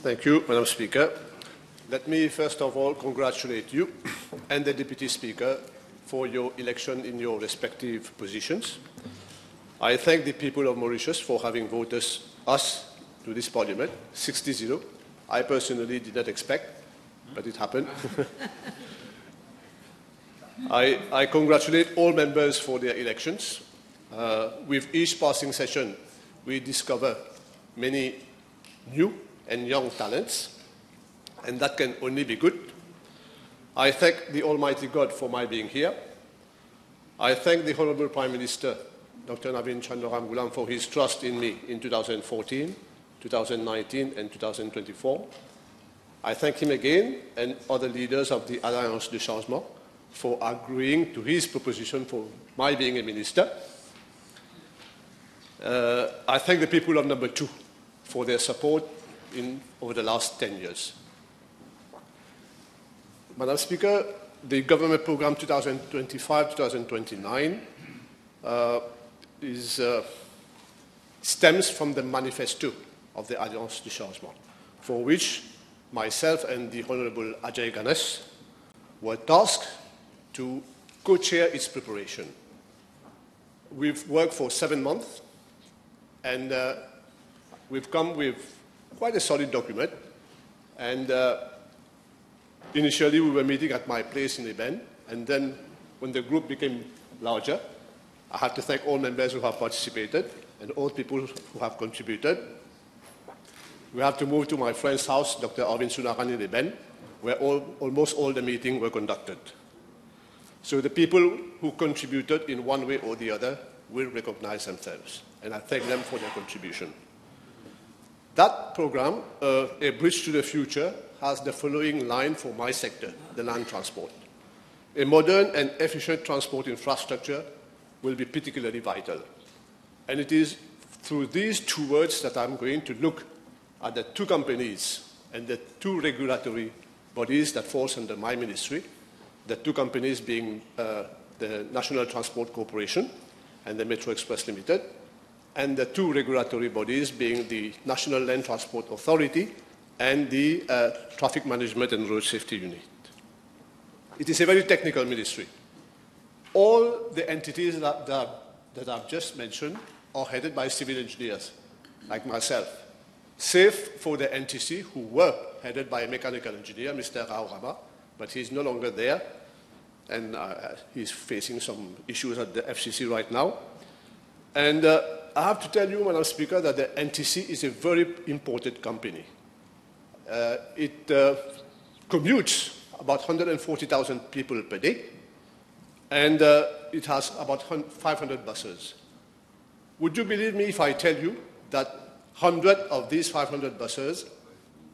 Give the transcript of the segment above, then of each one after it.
Thank you, Madam Speaker. Let me first of all congratulate you and the Deputy Speaker for your election in your respective positions. I thank the people of Mauritius for having voted us to this Parliament, 60-0. I personally did not expect, but it happened. I congratulate all members for their elections. With each passing session, we discover many new and young talents, and that can only be good. I thank the Almighty God for my being here. I thank the Honourable Prime Minister, Dr. Navin Chandaram-Gulam, for his trust in me in 2014, 2019 and 2024. I thank him again and other leaders of the Alliance de Changement for agreeing to his proposition for my being a minister. I thank the people of Number 2 for their support over the last 10 years. Madam Speaker, the government program 2025-2029 stems from the manifesto of the Alliance de Changement, for which myself and the Honourable Ajay Ganesh were tasked to co-chair its preparation. We've worked for 7 months, and we've come with quite a solid document. And initially, we were meeting at my place in Iben, and then when the group became larger, I had to thank all members who have participated and all people who have contributed. We had to move to my friend's house, Dr. Arvind Sunaran in Iben, where almost all the meetings were conducted. So the people who contributed in one way or the other will recognize themselves, and I thank them for their contribution. That program, A Bridge to the Future, has the following line for my sector, the land transport. A modern and efficient transport infrastructure will be particularly vital. And it is through these 2 words that I'm going to look at the 2 companies and the 2 regulatory bodies that falls under my ministry, the 2 companies being the National Transport Corporation and the Metro Express Limited, and the 2 regulatory bodies being the National Land Transport Authority and the Traffic Management and Road Safety Unit. It is a very technical ministry. All the entities that I've just mentioned are headed by civil engineers, like myself, save for the NTC, who were headed by a mechanical engineer, Mr. Rao Rama, but he's no longer there, and he's facing some issues at the FCC right now. And I have to tell you, Madam Speaker, that the NTC is a very important company. It commutes about 140,000 people per day, and it has about 500 buses. Would you believe me if I tell you that 100 of these 500 buses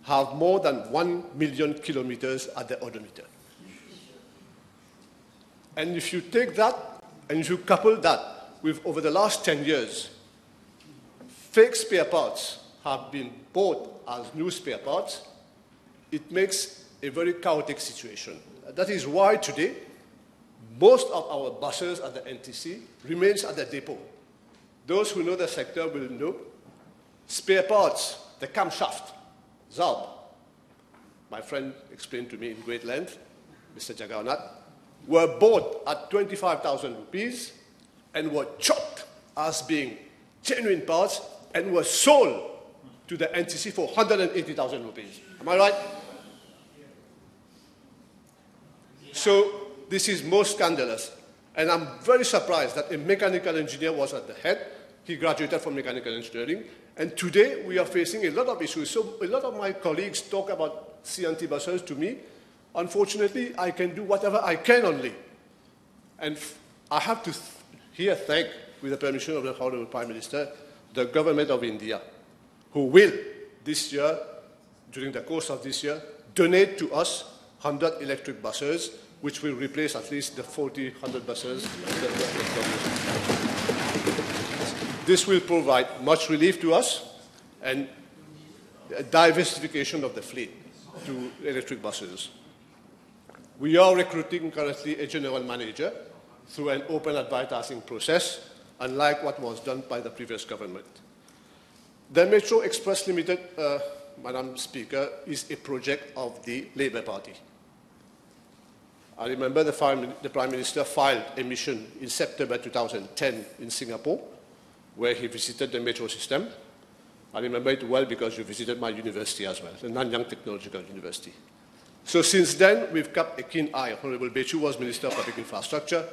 have more than 1 million kilometers at the odometer? And if you take that and if you couple that with, over the last 10 years, fake spare parts have been bought as new spare parts, it makes a very chaotic situation. That is why today, most of our buses at the NTC remains at the depot. Those who know the sector will know spare parts, the camshaft, ZAB, my friend explained to me in great length, Mr. Jagannath, were bought at 25,000 rupees and were chopped as being genuine parts and were sold to the NTC for 180,000 rupees. Am I right? So this is most scandalous. And I'm very surprised that a mechanical engineer was at the head. He graduated from mechanical engineering. And today we are facing a lot of issues. So a lot of my colleagues talk about CNT buses to me. Unfortunately, I can do whatever I can only. And I have to here thank, with the permission of the Honourable Prime Minister, the government of India, who will this year, during the course of this year, donate to us 100 electric buses, which will replace at least the 100 buses. This will provide much relief to us and a diversification of the fleet to electric buses. We are recruiting currently a general manager through an open advertising process, unlike what was done by the previous government. The Metro Express Limited Madam Speaker, is a project of the Labour Party. I remember the Prime Minister filed a mission in September 2010 in Singapore, where he visited the metro system. I remember it well because you visited my university as well, the Nanyang Technological University. So since then, we've kept a keen eye. Honorable Bechu was Minister of Public Infrastructure.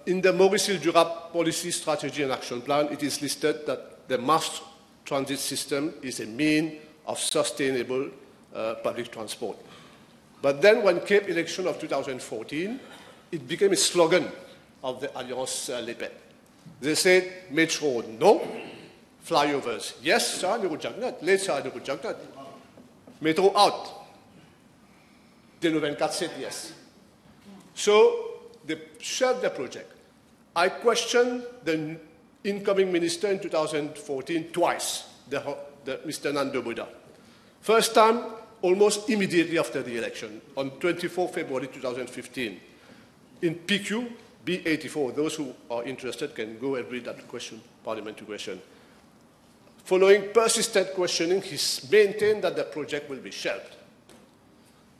In the Maurice Durab Policy, Strategy and Action Plan, it is listed that the mass transit system is a mean of sustainable public transport. But then when came election of 2014, it became a slogan of the Alliance Lepet. They said, Metro, no. Flyovers, yes, ça ne rejagnat. Les ça ne rejagnat. Metro out. The 94 said yes. So they shelved the project. I questioned the incoming minister in 2014 twice, Mr. Nando Buddha. First time, almost immediately after the election, on 24 February 2015, in PQ B84. Those who are interested can go and read that question, parliamentary question. Following persistent questioning, he maintained that the project will be shelved.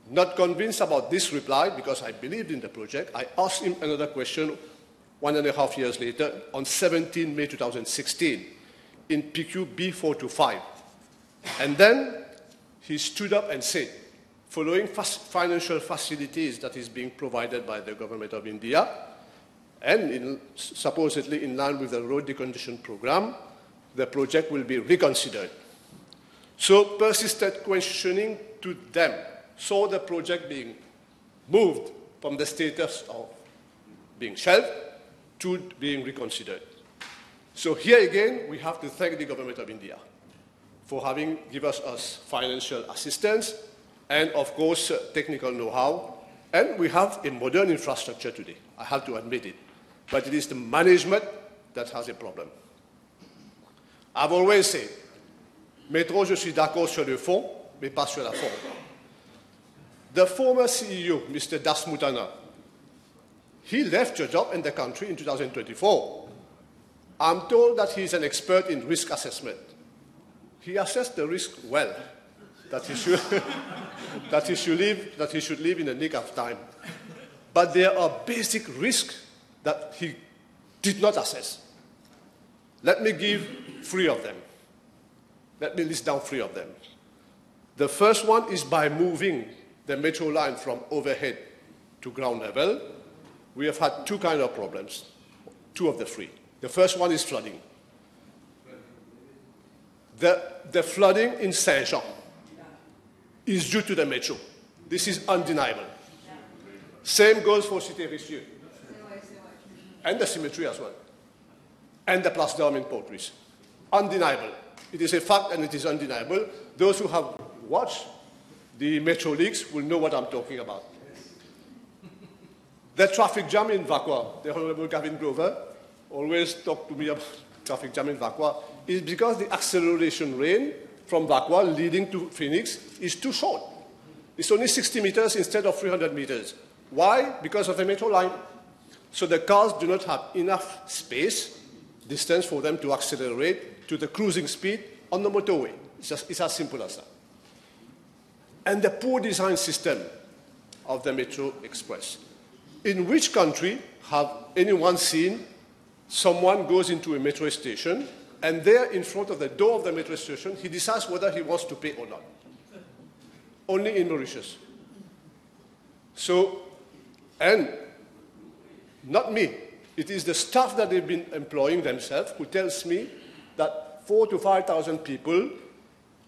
Not convinced about this reply, because I believed in the project, I asked him another question 1.5 years later, on 17 May 2016, in PQ B425. And then he stood up and said, following financial facilities that is being provided by the government of India, and supposedly in line with the road decongestion program, the project will be reconsidered. So persistent questioning to them saw the project being moved from the status of being shelved to being reconsidered. So here again, we have to thank the government of India for having given us financial assistance and, of course, technical know-how. And we have a modern infrastructure today. I have to admit it. But it is the management that has a problem. I've always said, Métro, je suis d'accord sur le fond, mais pas sur la forme. The former CEO, Mr. Das Mutana, he left your job in the country in 2024. I'm told that he's an expert in risk assessment. He assessed the risk well, that he should, that he should live in the nick of time. But there are basic risks that he did not assess. Let me give 3 of them. Let me list down 3 of them. The first one is by moving the metro line from overhead to ground level. We have had 2 kinds of problems, 2 of the 3. The first one is flooding. The flooding in Saint-Jean is due to the metro. This is undeniable. Same goes for Cité-Richieu. And the cemetery as well. And the Place d'Armes in Portruis. Undeniable. It is a fact and it is undeniable. Those who have watched the Metro Leaks will know what I'm talking about. The traffic jam in Vakwa, the Honorable Gavin Grover always talked to me about traffic jam in Vakwa, is because the acceleration range from Vakwa leading to Phoenix is too short. It's only 60 meters instead of 300 meters. Why? Because of the metro line. So the cars do not have enough space, distance for them to accelerate to the cruising speed on the motorway. It's as simple as that. And the poor design system of the Metro Express. In which country have anyone seen someone goes into a metro station and there in front of the door of the metro station, he decides whether he wants to pay or not? Only in Mauritius. So, and not me. It is the staff that they've been employing themselves who tells me that 4,000 to 5,000 people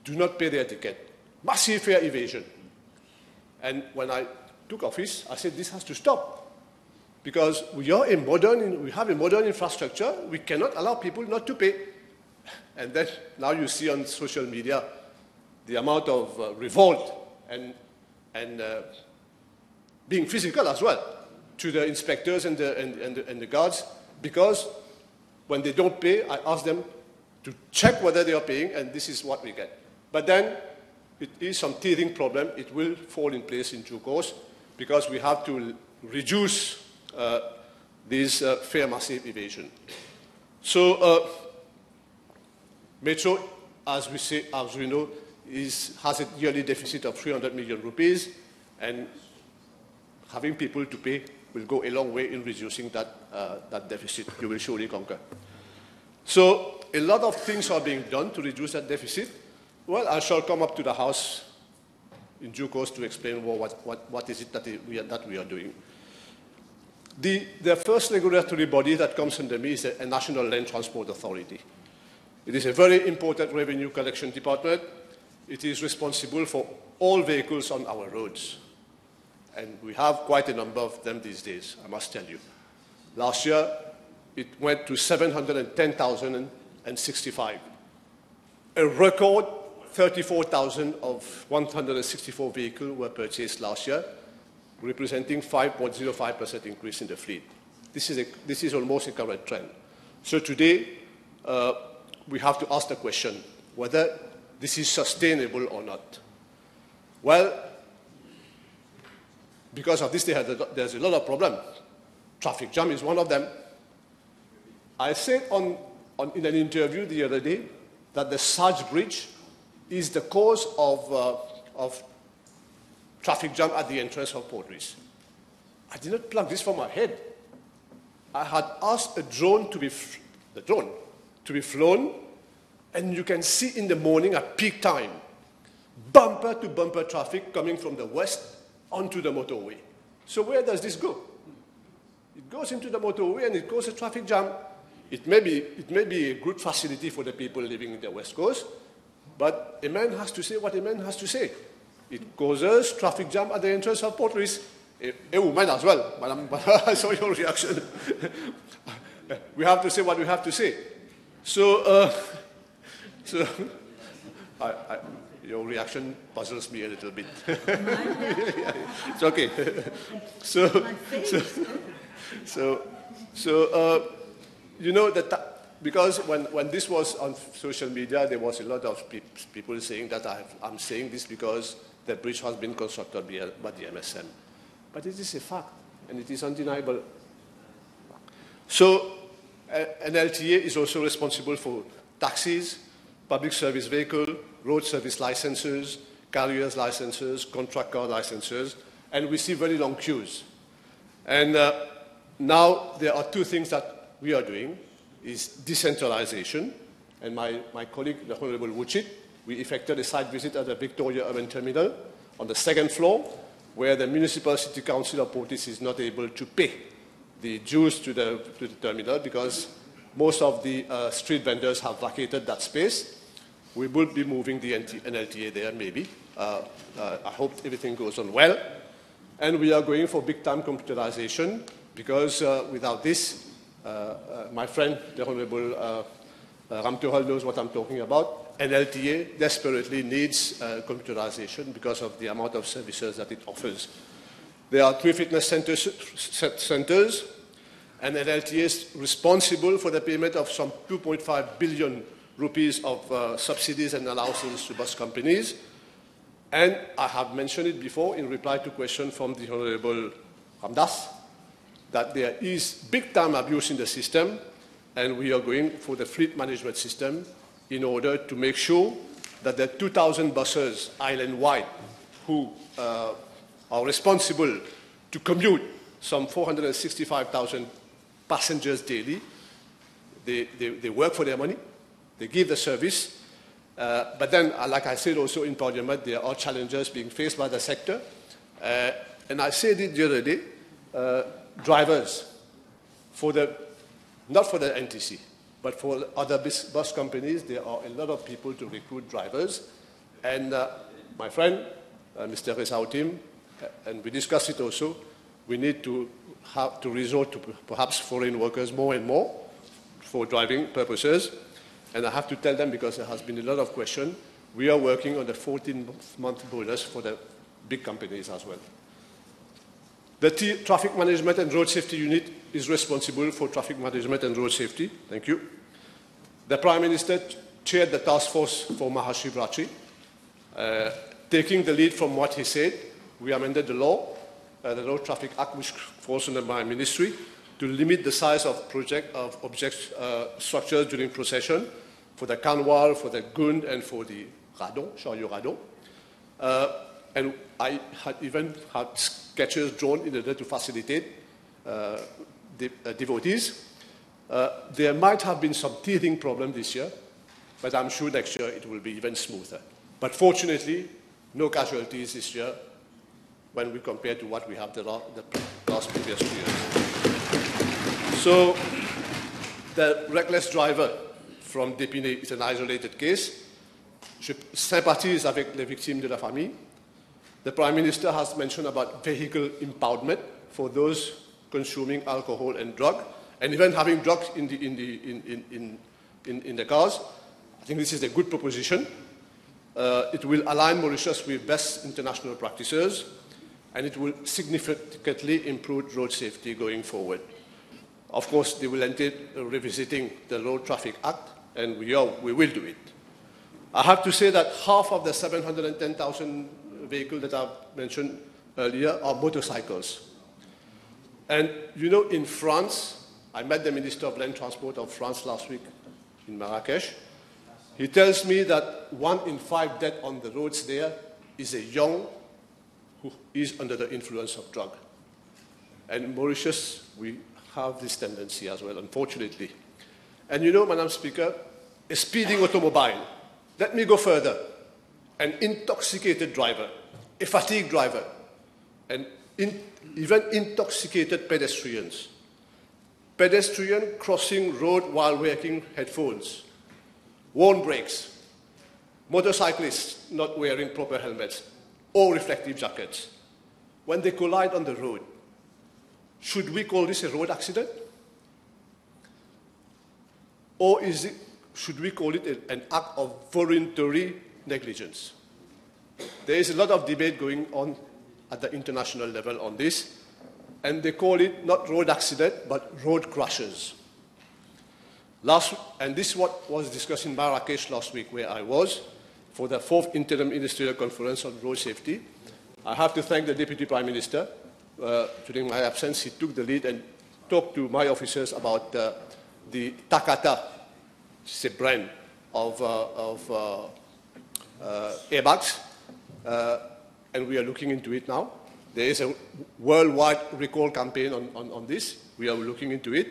do not pay their ticket. Massive fare evasion. And when I took office, I said this has to stop. Because we have a modern infrastructure, we cannot allow people not to pay. And then now you see on social media the amount of revolt and being physical as well to the inspectors and the guards, because when they don't pay, I ask them to check whether they are paying, and this is what we get. But then it is some teething problem. It will fall in place in due course, because we have to reduce this fare massive evasion. So Metro, as we know, has a yearly deficit of 300 million rupees, and having people to pay will go a long way in reducing that deficit. You will surely concur. So a lot of things are being done to reduce that deficit. Well, I shall come up to the House in due course to explain what is it that we are doing. The first regulatory body that comes under me is a National Land Transport Authority. It is a very important revenue collection department. It is responsible for all vehicles on our roads. And we have quite a number of them these days, I must tell you. Last year, it went to 710,065. A record 34,000 of 164 vehicles were purchased last year, representing 5.05% increase in the fleet. This is almost a current trend. So today, we have to ask the question whether this is sustainable or not. Well, because of this, there's a lot of problems. Traffic jam is one of them. I said in an interview the other day that the Sarge Bridge is the cause of traffic jam at the entrance of Port Louis. I did not plug this from my head. I had asked the drone to be flown, and you can see in the morning at peak time, bumper-to-bumper traffic coming from the west onto the motorway. So where does this go? It goes into the motorway and it causes a traffic jam. It may be a good facility for the people living in the West Coast, but a man has to say what a man has to say. It causes traffic jam at the entrance of Port Louis. A woman as well, Madam. I saw your reaction. We have to say what we have to say. So your reaction puzzles me a little bit. It's okay. You know that because when this was on social media, there was a lot of people saying that I'm saying this because the bridge has been constructed by the MSM. But it is a fact, and it is undeniable. So an LTA is also responsible for taxis, public service vehicle, road service licenses, carriers licenses, contract car licenses, and we see very long queues. And now there are two things that we are doing, is decentralization, and my colleague, the Honorable Wuchit, we effected a site visit at the Victoria Urban Terminal on the second floor, where the Municipal City Council of Portis is not able to pay the dues to the terminal because most of the street vendors have vacated that space. We will be moving an LTA there, maybe. I hope everything goes on well. And we are going for big-time computerization because without this, my friend, the Honorable Ram Tuhal knows what I'm talking about. An LTA desperately needs computerization because of the amount of services that it offers. There are 3 fitness centers, and an LTA is responsible for the payment of some 2.5 billion rupees of subsidies and allowances to bus companies. And I have mentioned it before in reply to a question from the Honorable Ramdas, that there is big-time abuse in the system, and we are going for the fleet management system in order to make sure that the 2,000 buses island-wide who are responsible to commute some 465,000 passengers daily, they work for their money, they give the service, but then, like I said also in Parliament, there are challenges being faced by the sector. And I said it the other day, drivers, not for the NTC, but for other bus companies, there are a lot of people to recruit drivers. And my friend, Mr. Resautim, and we discussed it also, we need to have to resort to perhaps foreign workers more and more for driving purposes. And I have to tell them, because there has been a lot of question, we are working on the 14-month bonus for the big companies as well. The Traffic Management and Road Safety Unit is responsible for traffic management and road safety. Thank you. The Prime Minister chaired the task force for Mahashivratri. Taking the lead from what he said, we amended the law, the Road Traffic Act, which falls under my ministry, to limit the size of object structures during procession for the Kanwar, for the Gund, and for the radon, chariot radon. And I had even had sketches drawn in order to facilitate devotees. There might have been some teething problem this year, but I'm sure next year it will be even smoother. But fortunately, no casualties this year when we compare to what we have the last previous 2 years. So the reckless driver from D'Épinay is an isolated case. Je sympathise avec les victimes de la famille. The Prime Minister has mentioned about vehicle impoundment for those consuming alcohol and drug, and even having drugs in the cars. I think this is a good proposition. It will align Mauritius with best international practices, and it will significantly improve road safety going forward. Of course, they will entail revisiting the Road Traffic Act, and we will do it. I have to say that half of the 710,000 vehicles that I've mentioned earlier are motorcycles. And you know, in France, I met the Minister of Land Transport of France last week in Marrakesh. He tells me that 1 in 5 deaths on the roads there is a young who is under the influence of drug. And in Mauritius, we have this tendency as well, unfortunately. And you know, Madam Speaker, a speeding automobile. Let me go further. An intoxicated driver, a fatigued driver, and even intoxicated pedestrians. Pedestrian crossing road while wearing headphones. Worn brakes. Motorcyclists not wearing proper helmets or reflective jackets. When they collide on the road, should we call this a road accident? Or should we call it an act of voluntary negligence? There is a lot of debate going on at the international level on this, and they call it not road accident, but road crashes. And this is what was discussed in Marrakesh last week, where I was, for the 4th Interim Ministerial Conference on Road Safety. I have to thank the Deputy Prime Minister. During my absence, he took the lead and talked to my officers about the Takata, which is a brand of airbags, and we are looking into it now. There is a worldwide recall campaign on this. We are looking into it.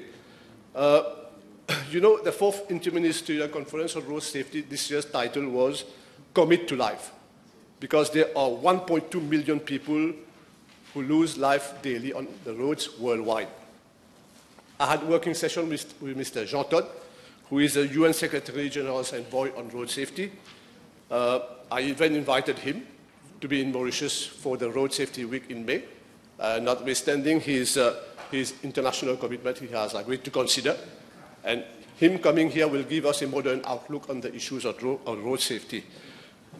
You know, the 4th Interministerial Conference on Road Safety, this year's title was Commit to Life, because there are 1.2 million people who lose life daily on the roads worldwide. I had a working session with Mr. Jean Todt, who is the UN Secretary General's envoy on road safety. I even invited him to be in Mauritius for the Road Safety Week in May. Notwithstanding his international commitment, he has agreed to consider. And him coming here will give us a modern outlook on the issues of road safety.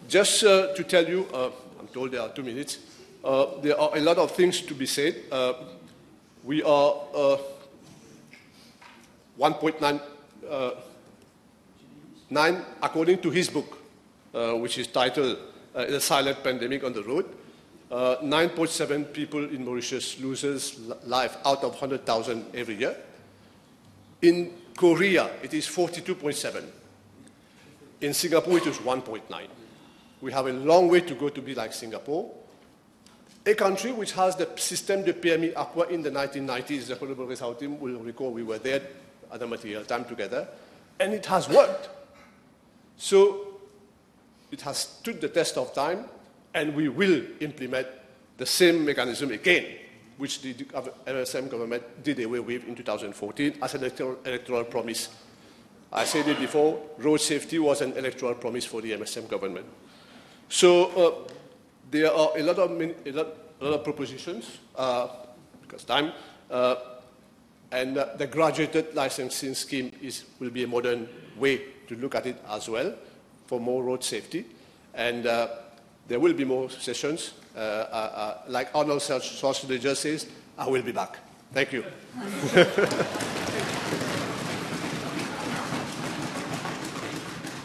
Just to tell you, I'm told there are 2 minutes, there are a lot of things to be said. We are 1.9, according to his book, which is titled The Silent Pandemic on the Road. 9.7 people in Mauritius loses life out of 100,000 every year. In Korea, it is 42.7. In Singapore, it is 1.9. We have a long way to go to be like Singapore. A country which has the system de permis aqua in the 1990s, the Honorable Result team will recall we were there at the material time together, and it has worked. So it has stood the test of time, and we will implement the same mechanism again, which the MSM government did away with in 2014 as an electoral promise. I said it before, road safety was an electoral promise for the MSM government. So there are a lot of propositions, because time, and the graduated licensing scheme will be a modern way to look at it as well for more road safety. And there will be more sessions. Like Arnold Schwarzenegger says, I will be back. Thank you.